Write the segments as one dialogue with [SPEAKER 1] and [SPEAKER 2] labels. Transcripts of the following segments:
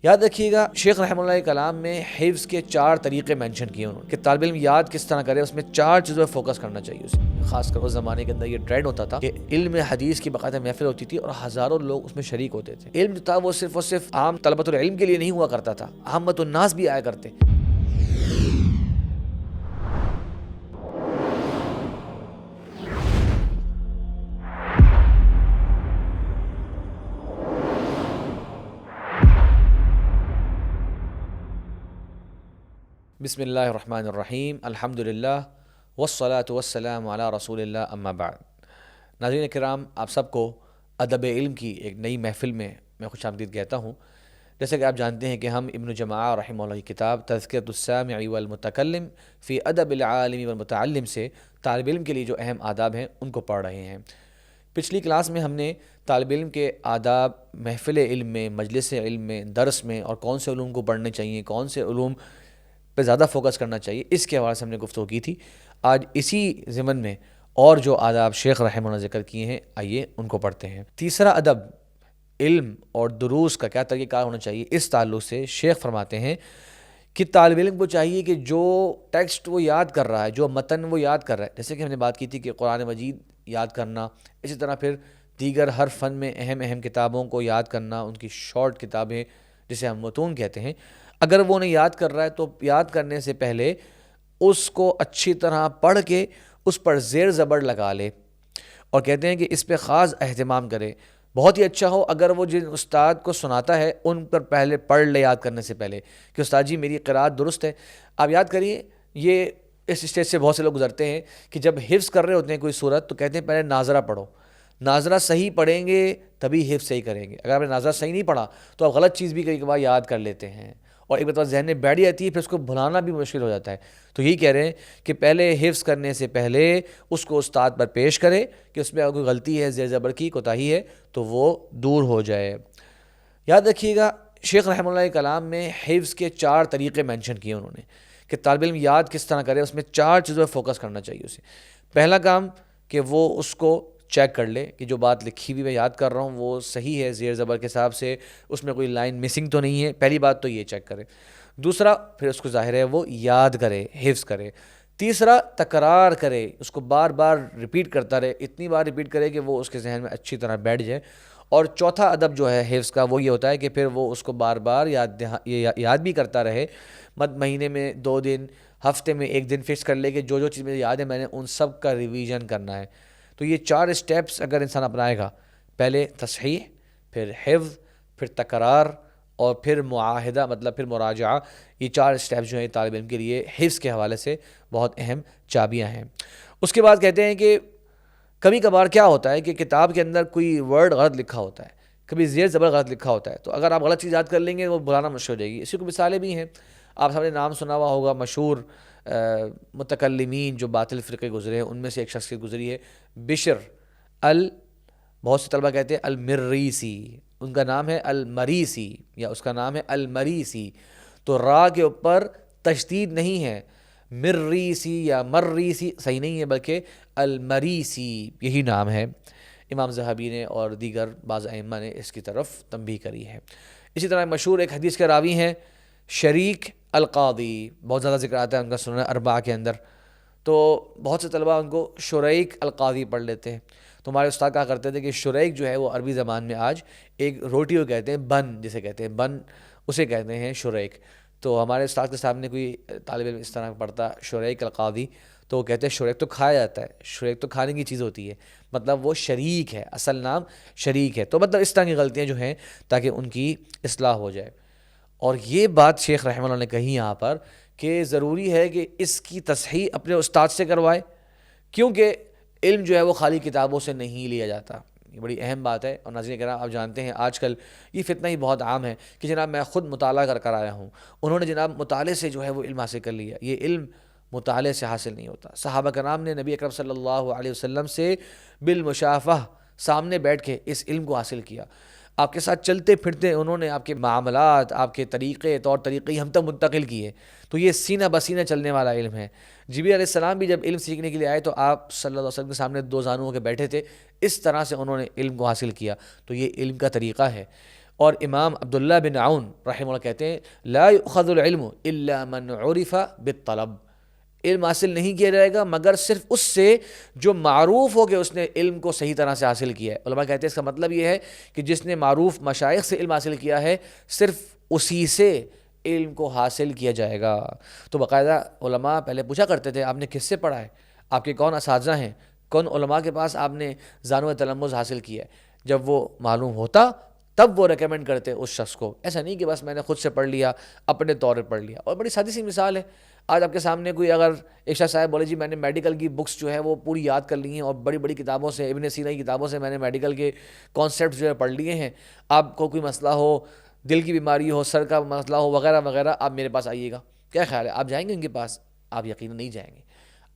[SPEAKER 1] یاد رکھیے گا شیخ رحمہ اللہ کلام میں حفظ کے 4 طریقے مینشن کیے انہوں نے کہ طالب علم یاد کس طرح کرے، اس میں 4 چیزوں پہ فوکس کرنا چاہیے اسے۔ خاص کر اس زمانے کے اندر یہ ٹرینڈ ہوتا تھا کہ علم حدیث کی باقاعدہ محفل ہوتی تھی اور ہزاروں لوگ اس میں شریک ہوتے تھے۔ علم جو تھا وہ صرف عام طلبۃ العلم کے لیے نہیں ہوا کرتا تھا، عامت الناس بھی آیا کرتے۔ بسم اللہ الرحمن الرحیم، الحمدللہ والصلاة والسلام علی رسول اللہ، اما بعد۔ ناظرین کرام، آپ سب کو ادب علم کی ایک نئی محفل میں خوش آمدید کہتا ہوں۔ جیسا کہ آپ جانتے ہیں کہ ہم ابن جماعہ رحمہ اللہ کی کتاب تذکرۃ السامع والمتکلم فی ادب العالم والمتعلم سے طالب علم کے لیے جو اہم آداب ہیں ان کو پڑھ رہے ہیں۔ پچھلی کلاس میں ہم نے طالب علم کے آداب محفل علم میں، مجلس علم میں، درس میں، اور کون سے علوم کو پڑھنے چاہیے، کون سے علوم پہ زیادہ فوکس کرنا چاہیے، اس کے حوالے سے ہم نے گفتگو کی تھی۔ آج اسی ضمن میں اور جو آداب شیخ رحمہ اللہ ذکر کیے ہیں، آئیے ان کو پڑھتے ہیں۔ تیسرا ادب علم اور دروس کا کیا طریقہ کار ہونا چاہیے، اس تعلق سے شیخ فرماتے ہیں کہ طالب علم کو چاہیے کہ جو ٹیکسٹ وہ یاد کر رہا ہے، جو متن وہ یاد کر رہا ہے، جیسے کہ ہم نے بات کی تھی کہ قرآن مجید یاد کرنا، اسی طرح پھر دیگر ہر فن میں اہم کتابوں کو یاد کرنا، ان کی شارٹ کتابیں جسے ہم متون کہتے ہیں، اگر وہ انہیں یاد کر رہا ہے تو یاد کرنے سے پہلے اس کو اچھی طرح پڑھ کے اس پر زیر زبر لگا لے، اور کہتے ہیں کہ اس پہ خاص اہتمام کرے۔ بہت ہی اچھا ہو اگر وہ جن استاد کو سناتا ہے ان پر پہلے پڑھ لے یاد کرنے سے پہلے کہ استاد جی میری قرأت درست ہے۔ آپ یاد کریے، یہ اس اسٹیج سے بہت سے لوگ گزرتے ہیں کہ جب حفظ کر رہے ہوتے ہیں کوئی صورت تو کہتے ہیں پہلے ناظرہ پڑھو، ناظرہ صحیح پڑھیں گے تبھی حفظ صحیح کریں گے۔ اگر آپ نے ناظرہ صحیح نہیں پڑھا تو آپ غلط چیز بھی کئی بار یاد کر لیتے ہیں، اور ایک مرتبہ ذہن میں بیٹھ جاتی ہے، پھر اس کو بھلانا بھی مشکل ہو جاتا ہے۔ تو یہی کہہ رہے ہیں کہ پہلے حفظ کرنے سے پہلے اس کو استاد پر پیش کرے کہ اس میں اگر کوئی غلطی ہے، زیر زبر کی کوتاہی ہے تو وہ دور ہو جائے۔ یاد رکھیے گا شیخ رحمہ اللہ کلام میں حفظ کے 4 طریقے مینشن کیے انہوں نے کہ طالب علم یاد کس طرح کرے، اس میں 4 چیزوں پہ فوکس کرنا چاہیے اسے۔ پہلا کام کہ وہ اس کو چیک کر لے کہ جو بات لکھی ہوئی میں یاد کر رہا ہوں وہ صحیح ہے، زیر زبر کے حساب سے اس میں کوئی لائن مسنگ تو نہیں ہے، پہلی بات تو یہ چیک کرے۔ دوسرا، پھر اس کو ظاہر ہے وہ یاد کرے، حفظ کرے۔ تیسرا، تکرار کرے، اس کو بار بار ریپیٹ کرتا رہے، اتنی بار ریپیٹ کرے کہ وہ اس کے ذہن میں اچھی طرح بیٹھ جائے۔ اور چوتھا ادب جو ہے حفظ کا وہ یہ ہوتا ہے کہ پھر وہ اس کو بار بار یاد بھی کرتا رہے، مہینے میں 2 دن، ہفتے میں 1 دن فکس کر لے کہ جو چیز مجھے یاد ہے میں نے ان سب کا ریویژن کرنا ہے۔ تو یہ 4 اسٹیپس اگر انسان اپنائے گا، پہلے تصحیح، پھر حفظ، پھر تکرار، اور پھر معاہدہ مطلب پھر مراجعہ، یہ 4 اسٹیپس جو ہیں طالب علم کے لیے حفظ کے حوالے سے بہت اہم چابیاں ہیں۔ اس کے بعد کہتے ہیں کہ کبھی کبھار کیا ہوتا ہے کہ کتاب کے اندر کوئی ورڈ غلط لکھا ہوتا ہے، کبھی زیر زبر غلط لکھا ہوتا ہے، تو اگر آپ غلط چیز یاد کر لیں گے وہ بلانا مشکل ہو جائے گی۔ اسی کو مثالیں بھی ہیں، آپ سب نے نام سنا ہوا ہوگا مشہور متکلمین جو باطل فرقے گزرے ہیں، ان میں سے ایک شخصیت گزری ہے بشر بہت سے طلبہ کہتے ہیں المریسی، ان کا نام ہے المریسی یا اس کا نام ہے المریسی، تو را کے اوپر تشدید نہیں ہے، مرریسی یا مرریسی صحیح نہیں ہے بلکہ المریسی یہی نام ہے۔ امام ذہبی نے اور دیگر بعض ائمہ نے اس کی طرف تنبیہ کری ہے۔ اسی طرح مشہور ایک حدیث کے راوی ہیں شریک القاضی، بہت زیادہ ذکر آتا ہے ان کا سنن اربعہ کے اندر، تو بہت سے طلبہ ان کو شریک القاضی پڑھ لیتے ہیں۔ تو ہمارے استاد کہا کرتے تھے کہ شریک جو ہے وہ عربی زبان میں آج ایک روٹی کو کہتے ہیں، بن جسے کہتے ہیں، بن اسے کہتے ہیں شریک۔ تو ہمارے استاد کے سامنے کوئی طالب علم اس طرح پڑھتا شریک القاضی تو وہ کہتے ہیں شریک تو کھایا جاتا ہے، شریک تو کھانے کی چیز ہوتی ہے، مطلب وہ شریک ہے، اصل نام شریک ہے۔ تو مطلب اس طرح کی غلطیاں جو ہیں تاکہ ان کی اصلاح ہو جائے۔ اور یہ بات شیخ رحمہ اللہ نے کہی یہاں پر کہ ضروری ہے کہ اس کی تصحیح اپنے استاد سے کروائے، کیونکہ علم جو ہے وہ خالی کتابوں سے نہیں لیا جاتا، یہ بڑی اہم بات ہے۔ اور ناظرین کرام، آپ جانتے ہیں آج کل یہ فتنہ ہی بہت عام ہے کہ جناب میں خود مطالعہ کر آیا ہوں، انہوں نے جناب مطالعے سے جو ہے وہ علم حاصل کر لیا۔ یہ علم مطالعے سے حاصل نہیں ہوتا۔ صحابہ کرام نے نبی اکرم صلی اللہ علیہ وسلم سے بالمشافہہ سامنے بیٹھ کے اس علم کو حاصل کیا، آپ کے ساتھ چلتے پھرتے انہوں نے آپ کے معاملات، آپ کے طریقے، طور طریقے ہم تک منتقل کیے۔ تو یہ سینہ بسینہ چلنے والا علم ہے۔ جبریل علیہ السلام بھی جب علم سیکھنے کے لیے آئے تو آپ صلی اللہ علیہ وسلم کے سامنے 2 زانوں کے بیٹھے تھے، اس طرح سے انہوں نے علم کو حاصل کیا۔ تو یہ علم کا طریقہ ہے۔ اور امام عبداللہ بن عون رحمہ اللہ کہتے ہیں لا یؤخذ العلم الا من عرف بالطلب، علم حاصل نہیں کیا جائے گا مگر صرف اس سے جو معروف ہو کہ اس نے علم کو صحیح طرح سے حاصل کیا ہے۔ علماء کہتے ہیں اس کا مطلب یہ ہے کہ جس نے معروف مشائخ سے علم حاصل کیا ہے صرف اسی سے علم کو حاصل کیا جائے گا۔ تو باقاعدہ علماء پہلے پوچھا کرتے تھے آپ نے کس سے پڑھا ہے، آپ کے کون اساتذہ ہیں، کون علماء کے پاس آپ نے ذانو تلمذ حاصل کیا ہے۔ جب وہ معلوم ہوتا تب وہ ریکمینڈ کرتے اس شخص کو، ایسا نہیں کہ بس میں نے خود سے پڑھ لیا، اپنے طور پہ پڑھ لیا۔ اور بڑی سادی سی مثال ہے، آج آپ کے سامنے کوئی اگر ایک شخص صاحب بولے جی میں نے میڈیکل کی بکس جو ہے وہ پوری یاد کر لی ہیں اور بڑی بڑی کتابوں سے، ابن سینا کی کتابوں سے میں نے میڈیکل کے کانسیپٹس جو ہے پڑھ لیے ہیں، آپ کو کوئی مسئلہ ہو، دل کی بیماری ہو، سر کا مسئلہ ہو، وغیرہ وغیرہ، آپ میرے پاس آئیے گا، کیا خیال ہے آپ جائیں گے ان کے پاس؟ آپ یقیناً نہیں جائیں گے،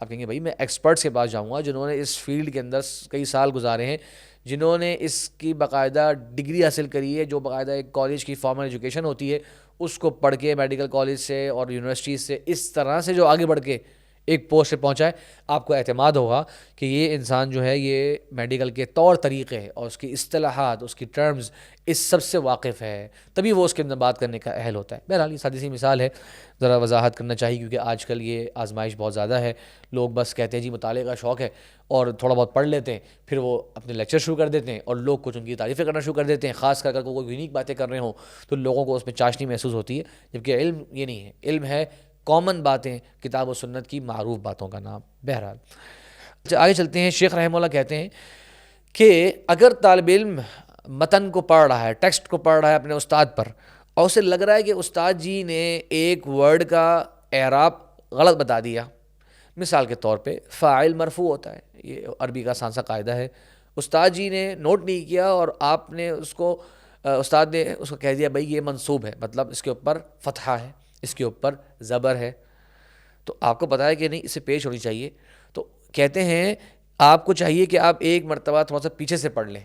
[SPEAKER 1] آپ کہیں گے بھائی میں ایکسپرٹس کے پاس جاؤں گا جنہوں نے اس فیلڈ کے اندر کئی سال گزارے ہیں، جنہوں نے اس کی باقاعدہ ڈگری حاصل کری ہے، جو باقاعدہ ایک کالج کی فارمل ایجوکیشن ہوتی ہے اس کو پڑھ کے میڈیکل کالج سے اور یونیورسٹی سے اس طرح سے جو آگے بڑھ کے ایک پوسٹ پہ پہنچا ہے، آپ کو اعتماد ہوگا کہ یہ انسان جو ہے یہ میڈیکل کے طور طریقے اور اس کی اصطلاحات، اس کی ٹرمز، اس سب سے واقف ہے، تبھی وہ اس کے اندر بات کرنے کا اہل ہوتا ہے۔ بہرحال یہ سادی سی مثال ہے، ذرا وضاحت کرنا چاہیے کیونکہ آج کل یہ آزمائش بہت زیادہ ہے، لوگ بس کہتے ہیں جی مطالعے کا شوق ہے اور تھوڑا بہت پڑھ لیتے ہیں، پھر وہ اپنے لیکچر شروع کر دیتے ہیں اور لوگ کچھ ان کی تعریفیں کرنا شروع کر دیتے ہیں، خاص کر کوئی یونیک باتیں کر رہے ہوں تو لوگوں کو اس میں چاشنی محسوس ہوتی ہے، جبکہ علم یہ نہیں ہے، علم ہے کامن باتیں، کتاب و سنت کی معروف باتوں کا نام۔ بہرحال آگے چلتے ہیں، شیخ رحمہ اللہ کہتے ہیں کہ اگر طالب علم متن کو پڑھ رہا ہے، ٹیکسٹ کو پڑھ رہا ہے اپنے استاد پر، اور اسے لگ رہا ہے کہ استاد جی نے ایک ورڈ کا اعراب غلط بتا دیا، مثال کے طور پہ فاعل مرفوع ہوتا ہے، یہ عربی کا آسان سا قاعدہ ہے، استاد جی نے نوٹ نہیں کیا اور آپ نے اس کو استاد نے اس کو کہہ دیا بھائی یہ منصوب ہے، مطلب اس کے اوپر فتحہ ہے، اس کے اوپر زبر ہے، تو آپ کو پتہ ہے کہ نہیں اسے پیش ہونی چاہیے، تو کہتے ہیں آپ کو چاہیے کہ آپ ایک مرتبہ تھوڑا سا پیچھے سے پڑھ لیں،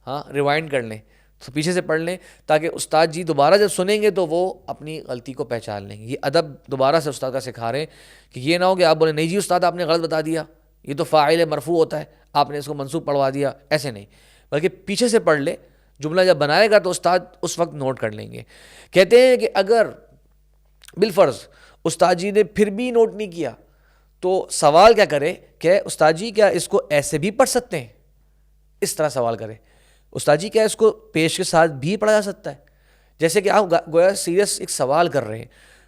[SPEAKER 1] ہاں ریوائنڈ کر لیں، تو پیچھے سے پڑھ لیں تاکہ استاد جی دوبارہ جب سنیں گے تو وہ اپنی غلطی کو پہچان لیں گے۔ یہ ادب دوبارہ سے استاد کا سکھا رہے ہیں کہ یہ نہ ہو کہ آپ بولیں نہیں جی استاد آپ نے غلط بتا دیا، یہ تو فاعل مرفوع ہوتا ہے، آپ نے اس کو منصوب پڑھوا دیا، ایسے نہیں، بلکہ پیچھے سے پڑھ لے، جملہ جب بنائے گا تو استاد اس وقت نوٹ کر لیں گے۔ کہتے ہیں کہ اگر بالفرض استاد جی نے پھر بھی نوٹ نہیں کیا تو سوال کیا کرے کہ استاد جی کیا اس کو ایسے بھی پڑھ سکتے ہیں، اس طرح سوال کرے، استاد جی کیا اس کو پیش کے ساتھ بھی پڑھا جا سکتا ہے، جیسے کہ آپ گویا سیریس ایک سوال کر رہے ہیں،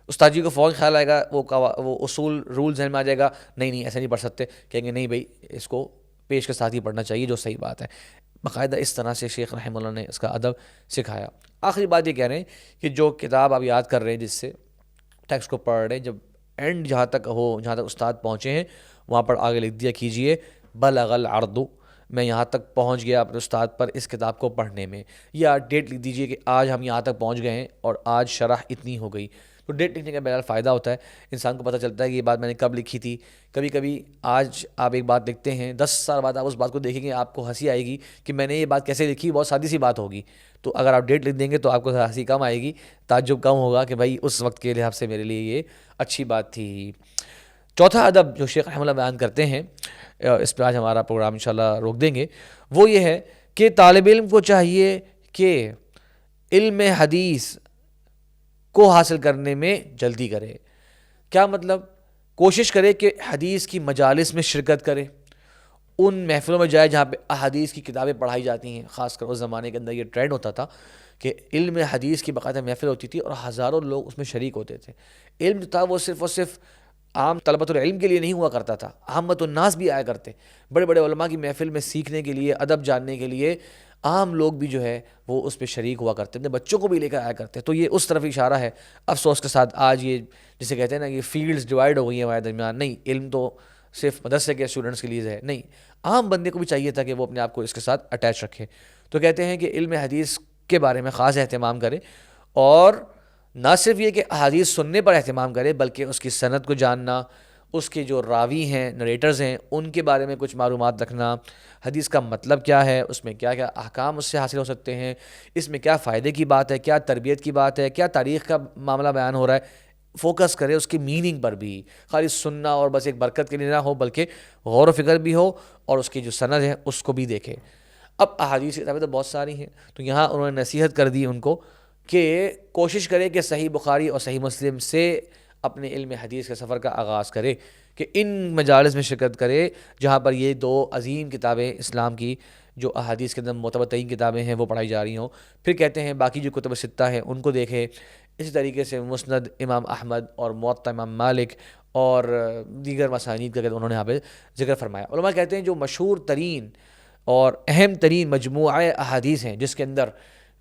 [SPEAKER 1] استاد جی کو فوراً خیال آئے گا، وہ اصول رول ذہن میں آ جائے گا، نہیں ایسے نہیں پڑھ سکتے، کہیں گے نہیں بھائی اس کو پیش کے ساتھ ہی پڑھنا چاہیے، جو صحیح بات ہے۔ باقاعدہ اس طرح سے شیخ رحمہ اللہ نے اس کا ادب سکھایا۔ آخری بات یہ کہہ رہے ہیں کہ جو کتاب آپ یاد کر رہے ہیں، جس سے ٹیکسٹ کو پڑھ رہے ہیں، جب اینڈ جہاں تک استاد پہنچے ہیں وہاں پر آگے لکھ دیا کیجئے بلغ العرض، میں یہاں تک پہنچ گیا اپنے استاد پر اس کتاب کو پڑھنے میں، یا ڈیٹ لکھ دیجئے کہ آج ہم یہاں تک پہنچ گئے ہیں اور آج شرح اتنی ہو گئی، تو ڈیٹ لکھنے کا بہرحال فائدہ ہوتا ہے، انسان کو پتہ چلتا ہے کہ یہ بات میں نے کب لکھی تھی۔ کبھی کبھی آج آپ ایک بات لکھتے ہیں، 10 سال بعد آپ اس بات کو دیکھیں گے، آپ کو ہنسی آئے گی کہ میں نے یہ بات کیسے لکھی، بہت سادی سی بات ہوگی، تو اگر آپ ڈیٹ لکھ دیں گے تو آپ کو ہنسی کم آئے گی، تعجب کم ہوگا کہ بھائی اس وقت کے لحاظ سے میرے لیے یہ اچھی بات تھی۔ چوتھا ادب جو شیخ رحمہ اللہ بیان کرتے ہیں، اس پہ آج ہمارا پروگرام انشاءاللہ روک دیں گے، وہ یہ ہے کہ طالب علم کو چاہیے کہ علم حدیث کو حاصل کرنے میں جلدی کرے۔ کیا مطلب؟ کوشش کرے کہ حدیث کی مجالس میں شرکت کرے، ان محفلوں میں جائے جہاں پہ احادیث کی کتابیں پڑھائی جاتی ہیں، خاص کر اس زمانے کے اندر یہ ٹرینڈ ہوتا تھا کہ علم حدیث کی باقاعدہ محفل ہوتی تھی اور ہزاروں لوگ اس میں شریک ہوتے تھے۔ علم جو تھا وہ صرف عام طلبۃ العلم کے لیے نہیں ہوا کرتا تھا، عامت الناس بھی آیا کرتے، بڑے بڑے علماء کی محفل میں سیکھنے کے لیے، ادب جاننے کے لیے عام لوگ بھی جو ہے وہ اس پہ شریک ہوا کرتے تھے، بچوں کو بھی لے کر آیا کرتے، تو یہ اس طرف اشارہ ہے۔ افسوس کے ساتھ آج یہ جسے کہتے ہیں نا یہ فیلڈز ڈیوائڈ ہو گئی ہیں ہمارے درمیان، نہیں علم تو صرف مدرسے کے اسٹوڈنٹس کے لیے ہے، نہیں، عام بندے کو بھی چاہیے تھا کہ وہ اپنے آپ کو اس کے ساتھ اٹیچ رکھے۔ تو کہتے ہیں کہ علم حدیث کے بارے میں خاص اہتمام کرے، اور نہ صرف یہ کہ حدیث سننے پر اہتمام کرے بلکہ اس کی سند کو جاننا، اس کے جو راوی ہیں، نریٹرز ہیں، ان کے بارے میں کچھ معلومات رکھنا، حدیث کا مطلب کیا ہے، اس میں کیا کیا احکام اس سے حاصل ہو سکتے ہیں، اس میں کیا فائدے کی بات ہے، کیا تربیت کی بات ہے، کیا تاریخ کا معاملہ بیان ہو رہا ہے، فوکس کرے اس کی میننگ پر بھی، خالی سننا اور بس ایک برکت کے لیے نہ ہو بلکہ غور و فکر بھی ہو اور اس کی جو سند ہے اس کو بھی دیکھے۔ اب احادیث کی کتابیں تو بہت ساری ہیں، تو یہاں انہوں نے نصیحت کر دی ان کو کہ کوشش کرے کہ صحیح بخاری اور صحیح مسلم سے اپنے علم حدیث کے سفر کا آغاز کرے، کہ ان مجالس میں شرکت کرے جہاں پر یہ دو عظیم کتابیں اسلام کی جو احادیث کے اندر معتبر ترین کتابیں ہیں وہ پڑھائی جا رہی ہوں۔ پھر کہتے ہیں باقی جو کتب ستہ ہیں ان کو دیکھے، اسی طریقے سے مسند امام احمد اور موطا امام مالک اور دیگر مسانید کا انہوں نے یہاں پہ ذکر فرمایا۔ علماء کہتے ہیں جو مشہور ترین اور اہم ترین مجموعہ احادیث ہیں جس کے اندر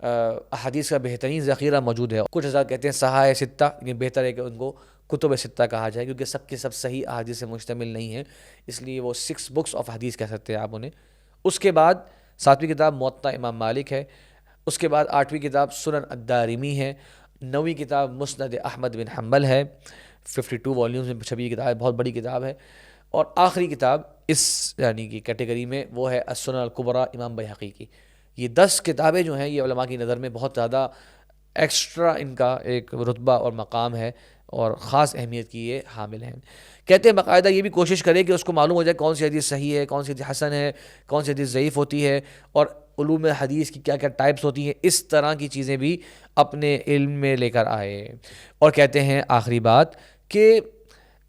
[SPEAKER 1] احادیث کا بہترین ذخیرہ موجود ہے، کچھ حضرات کہتے ہیں صحاح ستہ، لیکن بہتر ہے کہ ان کو کتب ستہ کہا جائے کیونکہ سب کے سب صحیح احادیث سے مشتمل نہیں ہیں، اس لیے وہ 6 بکس آف حدیث کہہ سکتے ہیں آپ انہیں۔ اس کے بعد 7ویں کتاب موطا امام مالک ہے، اس کے بعد 8ویں کتاب سنن الدارمی ہے، 9ویں کتاب مسند احمد بن حنبل ہے، 52 والیومز میں چھپی کتاب ہے، بہت بڑی کتاب ہے، اور آخری کتاب اس یعنی کہ کیٹیگری میں وہ ہے السنن الکبریٰ امام بیہقی کی۔ یہ 10 کتابیں جو ہیں یہ علماء کی نظر میں بہت زیادہ ایکسٹرا ان کا ایک رتبہ اور مقام ہے اور خاص اہمیت کی یہ حامل ہیں۔ کہتے ہیں باقاعدہ یہ بھی کوشش کرے کہ اس کو معلوم ہو جائے کون سی حدیث صحیح ہے، کون سی حدیث حسن ہے، کون سی حدیث ضعیف ہوتی ہے، اور علوم حدیث کی کیا کیا ٹائپس ہوتی ہیں، اس طرح کی چیزیں بھی اپنے علم میں لے کر آئے۔ اور کہتے ہیں آخری بات کہ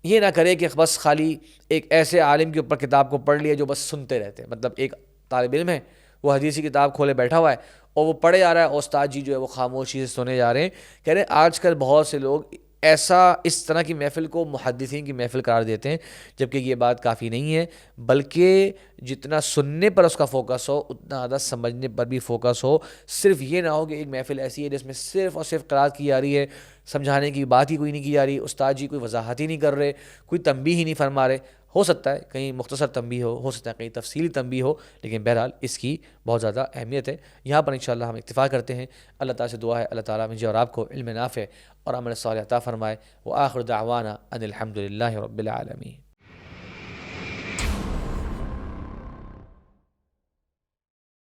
[SPEAKER 1] یہ نہ کرے کہ بس خالی ایک ایسے عالم کے اوپر کتاب کو پڑھ لیا جو بس سنتے رہتے ہیں، مطلب ایک طالب علم ہے وہ حدیثی کتاب کھولے بیٹھا ہوا ہے اور وہ پڑھے جا رہا ہے اور استاد جی جو ہے وہ خاموشی سے سنے جا رہے ہیں۔ کہہ رہے ہیں آج کل بہت سے لوگ اس طرح کی محفل کو محدثین کی محفل قرار دیتے ہیں، جبکہ یہ بات کافی نہیں ہے، بلکہ جتنا سننے پر اس کا فوکس ہو اتنا زیادہ سمجھنے پر بھی فوکس ہو۔ صرف یہ نہ ہو کہ ایک محفل ایسی ہے جس میں صرف اور صرف قرات کی جا رہی ہے، سمجھانے کی بات ہی کوئی نہیں کی جا رہی، استاد جی کوئی وضاحت ہی نہیں کر رہے، کوئی تنبیہ ہی نہیں فرما رہے۔ ہو سکتا ہے کہیں مختصر تنبیہ ہو سکتا ہے کہیں تفصیلی تنبیہ ہو، لیکن بہرحال اس کی بہت زیادہ اہمیت ہے۔ یہاں پر انشاءاللہ ہم اکتفا کرتے ہیں۔ اللہ تعالیٰ سے دعا ہے اللہ تعالیٰ مجھے اور آپ کو علم نافع اور عمل صالح عطا فرمائے۔ وآخر دعوانا ان الحمد للہ رب العالمین۔